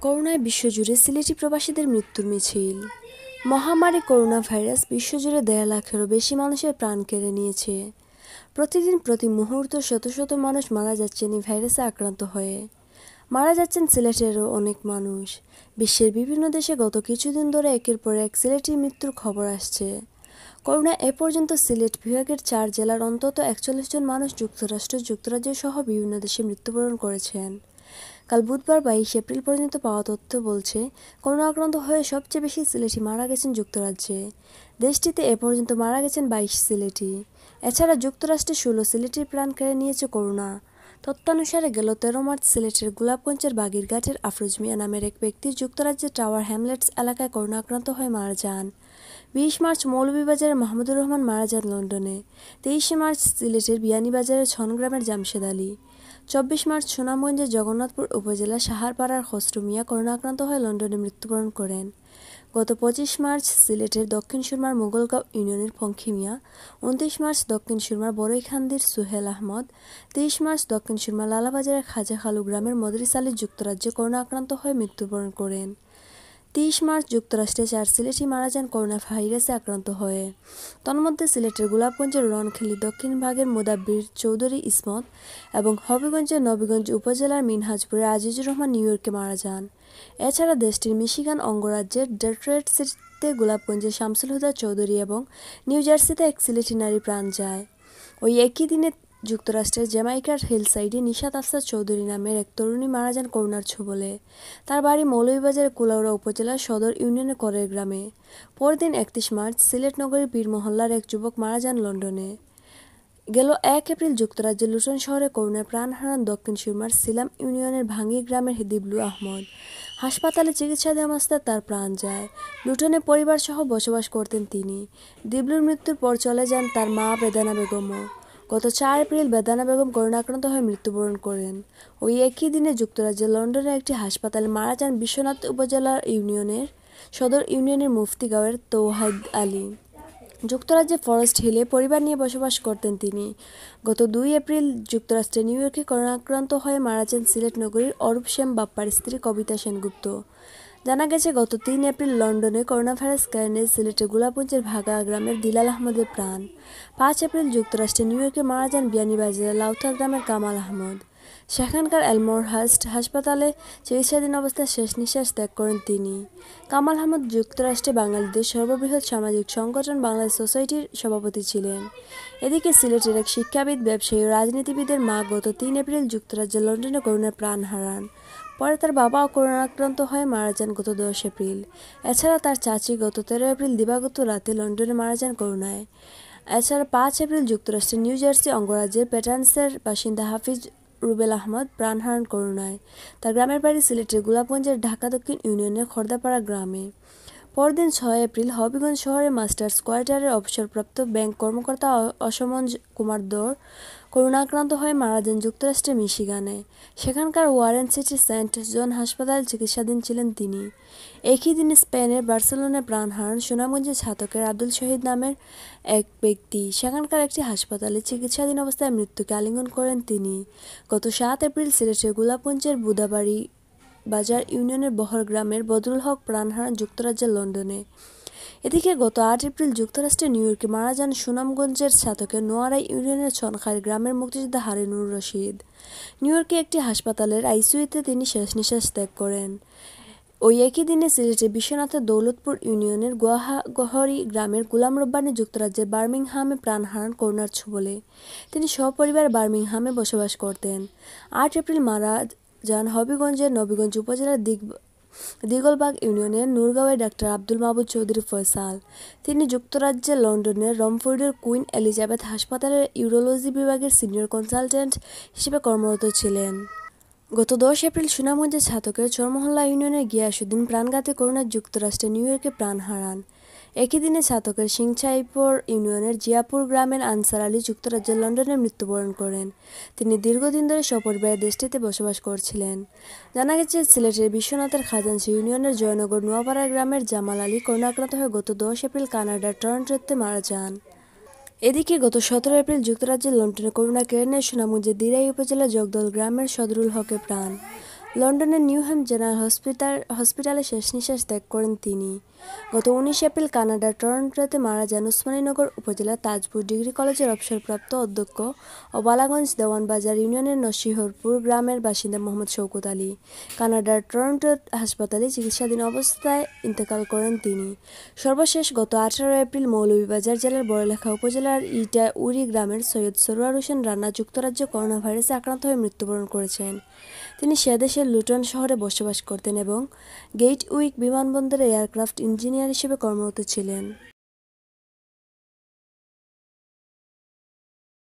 করোনায় বিশ্বজুড়ে সিলেটি প্রবাসীদের মৃত্যুর মিছিল। মহামারী করোনা ভাইরাস বিশ্বজুড়ে ১.৫ লাখেরও বেশি মানুষের প্রাণ কেড়ে নিয়েছে। প্রতিদিন প্রতি মুহূর্ত শত শত মানুষ মারা যাচ্ছেন এই ভাইরাসে আক্রান্ত হয়ে। মারা যাচ্ছেন সিলেটেরও অনেক মানুষ। বিশ্বের বিভিন্ন দেশে গত কিছুদিন ধরে একের পর এক সিলেটি মৃত্যুর খবর আসছে। করোনা এ পর্যন্ত সিলেট বিভাগের ৪ জেলার অন্তত ৪১ জন মানুষ যুক্তরাষ্ট্র, যুক্তরাজ্য সহ বিভিন্ন দেশে মৃত্যুবরণ করেছেন। কাল বুধবার ২২ এপ্রিল পর্যন্ত পাওয়া তথ্য বলছে, করোনা আক্রান্ত হয়ে সবচেয়ে বেশি সিলেটি মারা গেছেন যুক্তরাজ্যে। দেশটিতে এ পর্যন্ত মারা গেছেন ২২ সিলেটি। এছাড়া যুক্তরাষ্ট্রে ১৬ সিলেটির প্রাণ কেড়ে নিয়েছে করোনা। তথ্যানুসারে গেল ১৩ মার্চ সিলেটের গোলাপগঞ্জের বাগিরঘাটের আফরোজ মিয়া নামের এক ব্যক্তি যুক্তরাজ্যের টাওয়ার হ্যামলেটস এলাকায় করোনা আক্রান্ত হয়ে মারা যান। ২০ মার্চ মৌলভীবাজারের মাহমুদুর রহমান মারা যান লন্ডনে। ২৩ মার্চ সিলেটের বিয়ানীবাজারের ছনগ্রামের জামশেদ আলী। ২৪ মার্চ সুনামগঞ্জের জগন্নাথপুর উপজেলার সাহারপাড়ার খসরু মিয়া করোনা আক্রান্ত হয়ে লন্ডনে মৃত্যুবরণ করেন। গত ২৫ মার্চ সিলেটের দক্ষিণ সুরমার মোগলগাঁও ইউনিয়নের পঙ্খী মিয়া, ২৯ মার্চ দক্ষিণ সুরমার বড়ইখান্দির সুহেল আহমদ, ২৩ মার্চ দক্ষিণ সুরমার লালাবাজারের খাজা খালু গ্রামের মদরিস আলী যুক্তরাজ্যে করোনা আক্রান্ত হয়ে মৃত্যুবরণ করেন। ৩০ মার্চ যুক্তরাষ্ট্রে ৪ সিলেটি মারা যান করোনা ভাইরাসে আক্রান্ত হয়ে। তন্মধ্যে সিলেটের গোলাপগঞ্জের রনখালী দক্ষিণ ভাগের মোদাব্বির চৌধুরী ইসমত এবং হবিগঞ্জের নবীগঞ্জ উপজেলার মিনহাজপুরের আজিজুর রহমান নিউ ইয়র্কে মারা যান। এছাড়া দেশটির মিশিগান অঙ্গরাজ্যের ডেট্রয়েট সিটিতে গোলাপগঞ্জের শামসুল হুদা চৌধুরী এবং নিউ জার্সিতে এক সিলেটি নারী প্রাণ যায়। ওই একই দিনে যুক্তরাষ্ট্রের জ্যামাইকার হিলসাইডে নিশাত আফসার চৌধুরী নামের এক তরুণী মারা যান করোনার ছোবলে। তার বাড়ি মৌলভীবাজারের কুলাউড়া উপজেলার সদর ইউনিয়নের করের গ্রামে। পরদিন ৩১ মার্চ সিলেট নগরীর পীর মহল্লার এক যুবক মারা যান লন্ডনে। গেল ১ এপ্রিল যুক্তরাজ্যের লুটন শহরে করোনায় প্রাণ হারান দক্ষিণ সুরমার সিলাম ইউনিয়নের ভাঙ্গি গ্রামের দিবলু আহমদ। হাসপাতালে চিকিৎসাধীন অবস্থায় তার প্রাণ যায়। লুটনে পরিবারসহ বসবাস করতেন তিনি। দিবলুর মৃত্যুর পর চলে যান তার মা বেদানা বেগমও। গত ৪ এপ্রিল বেদানা বেগম করোনা আক্রান্ত হয়ে মৃত্যুবরণ করেন। ওই একই দিনে যুক্তরাজ্যের লন্ডনের একটি হাসপাতালে মারা যান বিশ্বনাথ উপজেলার সদর ইউনিয়নের মুফতিগাঁওয়ের তৌহিদ আলী। যুক্তরাজ্যের ফরেস্ট হিলে পরিবার নিয়ে বসবাস করতেন তিনি। গত ২ এপ্রিল যুক্তরাষ্ট্রের নিউ ইয়র্কে করোনা আক্রান্ত হয়ে মারা যান সিলেট নগরীর অরূপ শ্যাম বাপ্পার স্ত্রী কবিতা সেনগুপ্ত। জানা গেছে, গত ৩ এপ্রিল লন্ডনে করোনা ভাইরাস কারণে সিলেটের গোলাপগঞ্জের ভাগা গ্রামের দিলাল আহমদের প্রাণ। ৫ এপ্রিল যুক্তরাষ্ট্রের নিউ ইয়র্কে মারা যান বিয়ানীবাজারের লাউথা গ্রামের কামাল আহমদ। সেখানকার এলমোরহার্স্ট হাসপাতালে চিকিৎসাধীন অবস্থায় শেষ নিঃশ্বাস ত্যাগ করেন তিনি। কামাল আহমদ যুক্তরাষ্ট্রে বাঙালিদের সর্ববৃহৎ সামাজিক সংগঠন বাংলাদেশ সোসাইটির সভাপতি ছিলেন। এদিকে সিলেটের এক শিক্ষাবিদ, ব্যবসায়ী ও রাজনীতিবিদের মা গত ৩ এপ্রিল যুক্তরাজ্যের লন্ডনে করোনায় প্রাণ হারান। পরে তার বাবাও করোনা আক্রান্ত হয়ে মারা যান গত ১০ এপ্রিল। এছাড়া তার চাচি গত ১৩ এপ্রিল দিবাগত রাতে লন্ডনে মারা যান করোনায়। এছাড়া ৫ এপ্রিল যুক্তরাষ্ট্রের নিউ জার্সি অঙ্গরাজ্যের প্যাটার্নসের বাসিন্দা হাফিজ রুবেল আহমদ প্রাণ হারান করোনায়। তার গ্রামের বাড়ি সিলেটের গোলাপগঞ্জের ঢাকা দক্ষিণ ইউনিয়নের খর্দাপাড়া গ্রামে। পরদিন ৬ এপ্রিল হবিগঞ্জ শহরের মাস্টার্স কোয়ার্টারের অবসরপ্রাপ্ত ব্যাংক কর্মকর্তা অসমন কুমার দর করোনা আক্রান্ত হয়ে মারা যান যুক্তরাষ্ট্রের মিশিগানে। সেখানকার ওয়ারেন সিটি সেন্ট জন হাসপাতালে চিকিৎসাধীন ছিলেন তিনি। একই দিনে স্পেনের বার্সেলোনায় প্রাণ হারান সুনামগঞ্জের ছাতকের আব্দুল শহীদ নামের এক ব্যক্তি। সেখানকার একটি হাসপাতালে চিকিৎসাধীন অবস্থায় মৃত্যুকে আলিঙ্গন করেন তিনি। গত ৭ এপ্রিল সিলেটের গোলাপগঞ্জের বুদাবাড়ি বাজার ইউনিয়নের বহর গ্রামের বদরুল হক প্রাণ হারান যুক্তরাজ্যের লন্ডনে। এদিকে গত ৮ এপ্রিল যুক্তরাষ্ট্রের নিউ ইয়র্কে মারা যান সুনামগঞ্জের ছাতকের নোয়ারাই ইউনিয়নের ছনখাইর গ্রামের মুক্তিযোদ্ধা হারুনুর রশিদ। নিউ ইয়র্কে একটি হাসপাতালের আইসিইউতে তিনি শেষ নিঃশ্বাস ত্যাগ করেন। ওই একই দিনে সিলেটের বিশ্বনাথের দৌলতপুর ইউনিয়নের গোয়াগহরি গ্রামের গোলাম রব্বানী যুক্তরাজ্যের বার্মিংহামে প্রাণ হারান করোনার ছোবলে। তিনি সপরিবার বার্মিংহামে বসবাস করতেন। ৮ এপ্রিল মারা যান হবিগঞ্জের নবীগঞ্জ উপজেলার দিগলবাগ ইউনিয়নের নূরগাঁওয়ের ডাক্তার আব্দুল মাবুদ চৌধুরী ফয়সাল। তিনি যুক্তরাজ্যের লন্ডনের রমফোর্ডের কুইন এলিজাবেথ হাসপাতালের ইউরোলজি বিভাগের সিনিয়র কনসালটেন্ট হিসেবে কর্মরত ছিলেন। গত ১০ এপ্রিল সুনামগঞ্জের ছাতকের চরমহল্লা ইউনিয়নের গিয়াসউদ্দিন প্রাণঘাতী করোনায় যুক্তরাষ্ট্রের নিউ ইয়র্কে প্রাণ হারান। একই দিনে ছাতকের সিংছাইপুর ইউনিয়নের জিয়াপুর গ্রামের আনসার আলী যুক্তরাজ্যের লন্ডনে মৃত্যুবরণ করেন। তিনি দীর্ঘদিন ধরে সপরিবারে দেশটিতে বসবাস করছিলেন। জানা গেছে, সিলেটের বিশ্বনাথের খাজাঞ্চি ইউনিয়নের জয়নগর নোয়াপাড়া গ্রামের জামাল আলী করোনা আক্রান্ত হয়ে গত ১০ এপ্রিল কানাডার টরন্টোতে মারা যান। এদিকে গত ১৭ এপ্রিল যুক্তরাজ্যের লন্ডনে করোনা কেড়ে নেয় সুনামগঞ্জের দিরাই উপজেলার জগদল গ্রামের সদরুল হকের প্রাণ। লন্ডনের নিউহ্যাম জেনারেল হসপিটালে শেষ নিঃশ্বাস ত্যাগ করেন তিনি। গত 19 এপ্রিল কানাডার টরন্টোতে মারা যান ওসমানীনগর উপজেলার তাজপুর ডিগ্রি কলেজের অবসরপ্রাপ্ত অধ্যক্ষ ও বালাগঞ্জ দেওয়ানবাজার ইউনিয়নের নসিহরপুর গ্রামের বাসিন্দা মোহাম্মদ শওকত আলী। কানাডার টরন্টো হাসপাতালে চিকিৎসাধীন অবস্থায় ইন্তেকাল করেন তিনি। সর্বশেষ গত 18 এপ্রিল মৌলভীবাজার জেলার বড়লেখা উপজেলার ইটাউড়ি গ্রামের সৈয়দ সরোয়ার হোসেন রানা যুক্তরাজ্যে করোনা ভাইরাসে আক্রান্ত হয়ে মৃত্যুবরণ করেছেন। তিনি সে দেশের লুটন শহরে বসবাস করতেন এবং গেটউইক বিমানবন্দরে এয়ারক্রাফট ইঞ্জিনিয়ার হিসেবে কর্মরত ছিলেন।